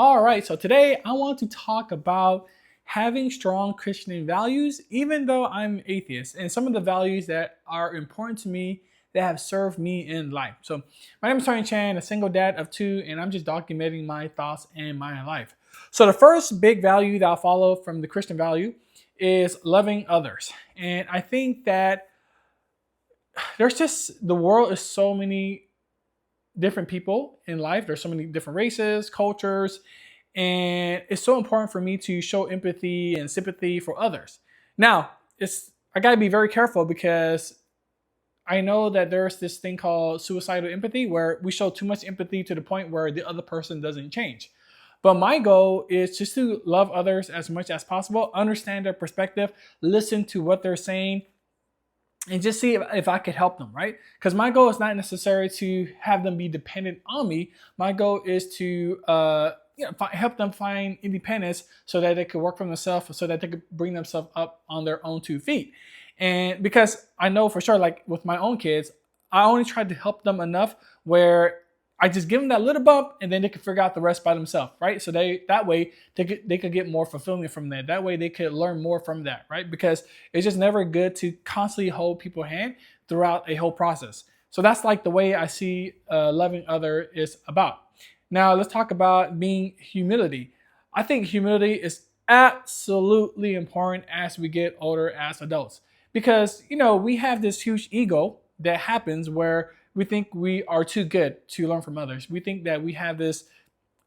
All right, so today I want to talk about having strong Christian values, even though I'm atheist, and some of the values that are important to me that have served me in life. So, my name is Tony Chan, a single dad of two, and I'm just documenting my thoughts and my life. So, the first big value that I follow from the Christian value is loving others. And I think that there's just the world is so many different people in life. There's so many different races, cultures, and it's so important for me to show empathy and sympathy for others. Now, it's I got to be very careful because I know that there's this thing called suicidal empathy where we show too much empathy to the point where the other person doesn't change. But my goal is just to love others as much as possible, understand their perspective, listen to what they're saying, and just see if I could help them, right? Because my goal is not necessarily to have them be dependent on me. My goal is to help them find independence so that they could work for themselves, so that they could bring themselves up on their own 2 feet. And because I know for sure, like with my own kids, I only tried to help them enough where I just give them that little bump, and then they could figure out the rest by themselves, right? So that way they could get more fulfillment from that. That way they could learn more from that, right? Because it's just never good to constantly hold people's hand throughout a whole process. So that's like the way I see loving other is about. Now let's talk about being humility. I think humility is absolutely important as we get older as adults because we have this huge ego that happens where we think we are too good to learn from others. We think that we have this,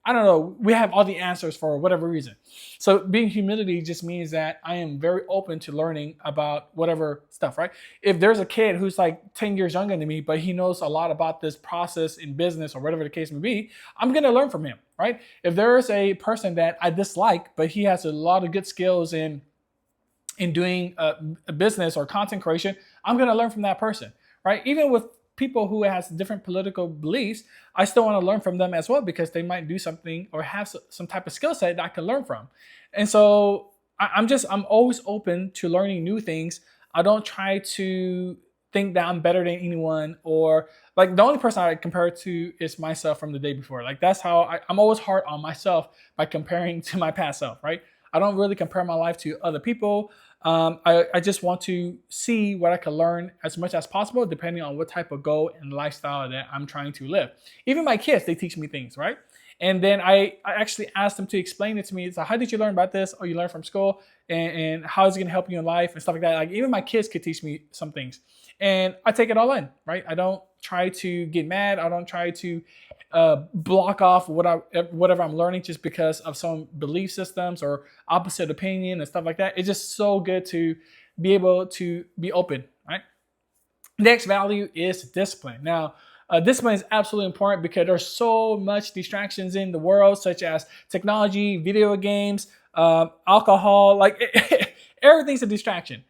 I don't know, we have all the answers for whatever reason. So being humility just means that I am very open to learning about whatever stuff, right? If there's a kid who's like 10 years younger than me, but he knows a lot about this process in business or whatever the case may be, I'm going to learn from him, right? If there's a person that I dislike, but he has a lot of good skills in doing a business or content creation, I'm going to learn from that person, right? Even with people who has different political beliefs, I still want to learn from them as well because they might do something or have some type of skill set that I can learn from. And so I'm always open to learning new things. I don't try to think that I'm better than anyone, or like the only person I compare it to is myself from the day before. Like that's how I'm always hard on myself by comparing to my past self, right? I don't really compare my life to other people. I just want to see what I can learn as much as possible, depending on what type of goal and lifestyle that I'm trying to live. Even my kids, they teach me things, right? And then I actually asked them to explain it to me. So how did you learn about this? Or you learned from school, and how is it going to help you in life and stuff like that. Like even my kids could teach me some things, and I take it all in, right? I don't try to get mad. I don't try to block off whatever I'm learning just because of some belief systems or opposite opinion and stuff like that. It's just so good to be able to be open, right? Next value is discipline. Now, discipline is absolutely important because there's so much distractions in the world, such as technology, video games, alcohol. Like everything's a distraction,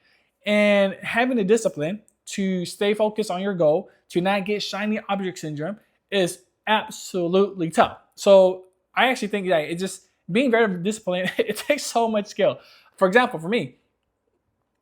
and having the discipline to stay focused on your goal, to not get shiny object syndrome, is absolutely tough. So I actually think that it just being very disciplined, it takes so much skill. For example, for me,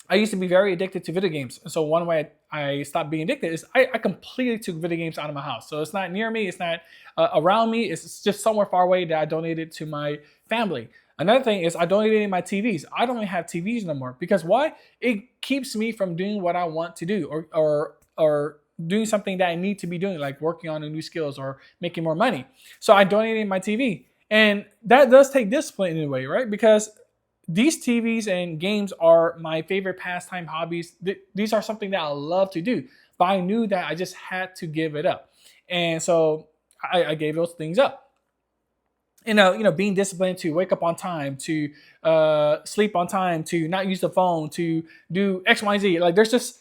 I used to be very addicted to video games. And so one way I stopped being addicted is I completely took video games out of my house. So it's not near me. It's not around me. It's just somewhere far away that I donated to my family. Another thing is I donated my TVs. I don't even have TVs no more because why? It keeps me from doing what I want to do or doing something that I need to be doing, like working on new skills or making more money. So I donated my TV. And that does take discipline in a way, right? Because these TVs and games are my favorite pastime hobbies. These are something that I love to do, but I knew that I just had to give it up. And so I gave those things up. Being disciplined to wake up on time, to sleep on time, to not use the phone, to do X, Y, Z. Like there's just,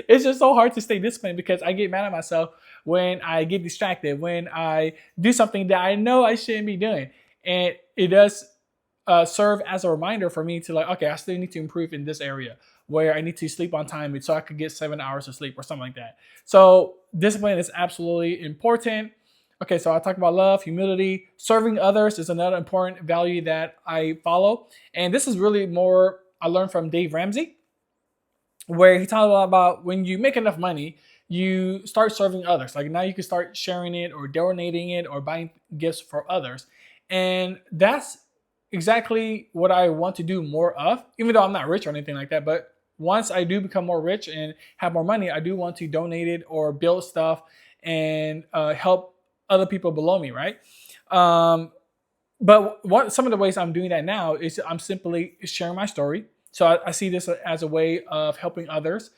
it's just so hard to stay disciplined because I get mad at myself when I get distracted, when I do something that I know I shouldn't be doing. And it does serve as a reminder for me to like, okay, I still need to improve in this area where I need to sleep on time so I could get 7 hours of sleep or something like that. So discipline is absolutely important. Okay, so I talked about love, humility, serving others is another important value that I follow. And this is really more I learned from Dave Ramsey, where he talked a lot about when you make enough money, you start serving others. Like now you can start sharing it or donating it or buying gifts for others. And that's exactly what I want to do more of, even though I'm not rich or anything like that. But once I do become more rich and have more money, I do want to donate it or build stuff and help other people below me, right? Um, but some of the ways I'm doing that now is I'm simply sharing my story. So I see this as a way of helping others.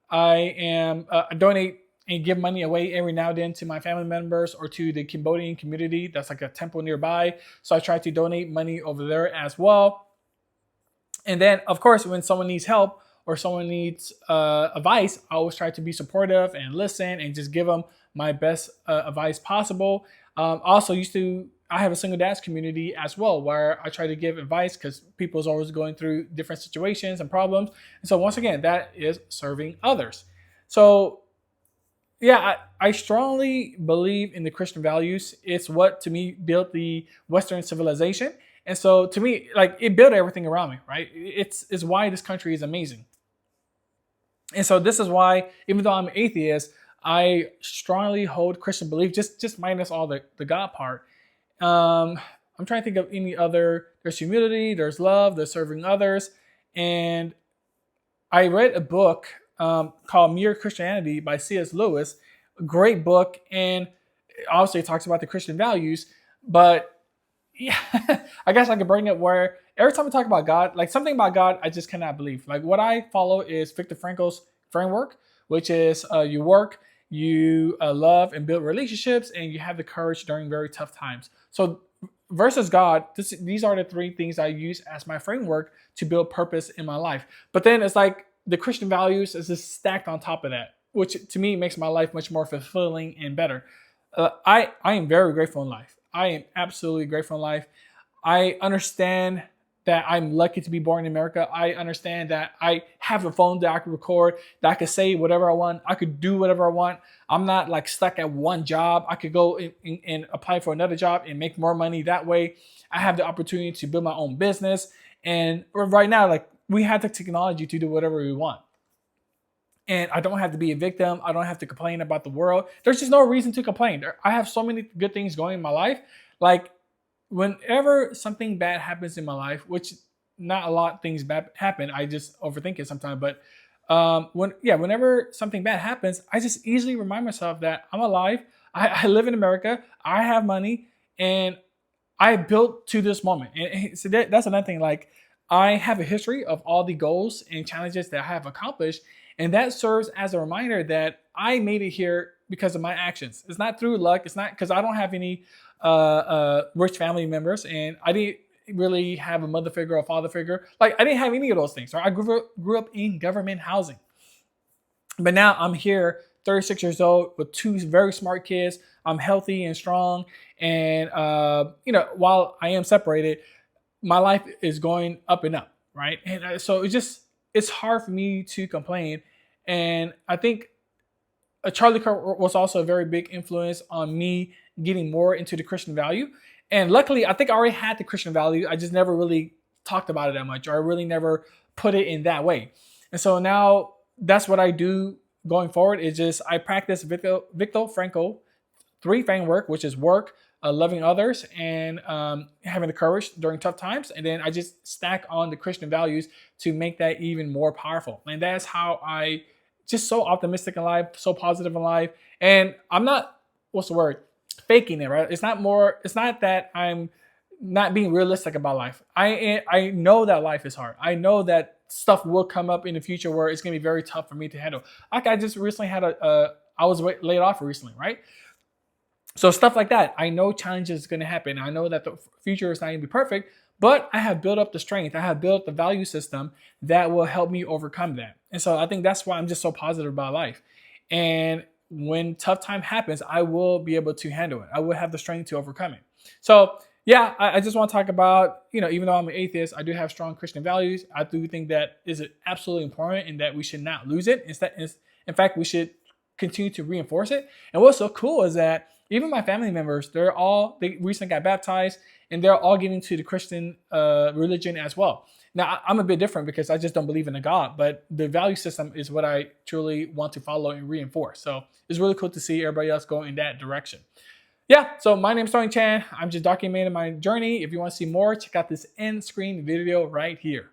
I donate and give money away every now and then to my family members or to the Cambodian community. That's like a temple nearby. So I try to donate money over there as well. And then, of course, when someone needs help or someone needs advice, I always try to be supportive and listen and just give them my best advice possible. Also, I have a single dads community as well where I try to give advice because people's always going through different situations and problems. And so, once again, that is serving others. So, yeah, I strongly believe in the Christian values. It's what to me built the Western civilization. And so to me, like it built everything around me, right? It's why this country is amazing. And so this is why, even though I'm an atheist, I strongly hold Christian belief, just minus all the God part. I'm trying to think of any other. There's humility, there's love, there's serving others, and I read a book called Mere Christianity by C.S. Lewis. A great book, and obviously it talks about the Christian values. But yeah, I guess I could bring it where every time I talk about God, like something about God, I just cannot believe. Like what I follow is Viktor Frankl's framework, which is you work, you love and build relationships, and you have the courage during very tough times. So versus God, these are the three things I use as my framework to build purpose in my life. But then it's like the Christian values is just stacked on top of that, which to me makes my life much more fulfilling and better. I am very grateful in life. I am absolutely grateful in life. I understand that I'm lucky to be born in America. I understand that I have a phone that I can record, that I can say whatever I want. I could do whatever I want. I'm not like stuck at one job. I could go and apply for another job and make more money that way. I have the opportunity to build my own business. And right now, like we have the technology to do whatever we want. And I don't have to be a victim. I don't have to complain about the world. There's just no reason to complain. I have so many good things going in my life. Like whenever something bad happens in my life, which not a lot of things bad happen, I just overthink it sometimes. But whenever something bad happens, I just easily remind myself that I'm alive. I live in America. I have money, and I built to this moment. And so that's another thing. Like I have a history of all the goals and challenges that I have accomplished. And that serves as a reminder that I made it here because of my actions. It's not through luck. It's not because I don't have any rich family members, and I didn't really have a mother figure or a father figure. Like I didn't have any of those things. Right? I grew up in government housing, but now I'm here, 36 years old, with two very smart kids. I'm healthy and strong, and while I am separated, my life is going up and up, right? And so it's hard for me to complain. And I think Charlie Kirk was also a very big influence on me getting more into the Christian value. And luckily, I think I already had the Christian value. I just never really talked about it that much, or I really never put it in that way. And so now that's what I do going forward is just I practice Viktor Frankl 3 framework, which is work, loving others, and having the courage during tough times. And then I just stack on the Christian values to make that even more powerful. And that's how I just so optimistic in life, so positive in life. And I'm not, what's the word? Faking it, right? It's not that I'm not being realistic about life. I know that life is hard. I know that stuff will come up in the future where it's going to be very tough for me to handle. Like I just recently had I was laid off recently, right? So stuff like that, I know challenges is going to happen. I know that the future is not going to be perfect, but I have built up the strength. I have built the value system that will help me overcome that. And so I think that's why I'm just so positive about life. And when tough time happens, I will be able to handle it. I will have the strength to overcome it. So yeah, I just want to talk about, even though I'm an atheist, I do have strong Christian values. I do think that is absolutely important and that we should not lose it. In fact, we should continue to reinforce it. And what's so cool is that even my family members, they recently got baptized and they're all getting to the Christian religion as well. Now, I'm a bit different because I just don't believe in a God, but the value system is what I truly want to follow and reinforce. So it's really cool to see everybody else go in that direction. Yeah, so my name's Tony Chan. I'm just documenting my journey. If you want to see more, check out this end screen video right here.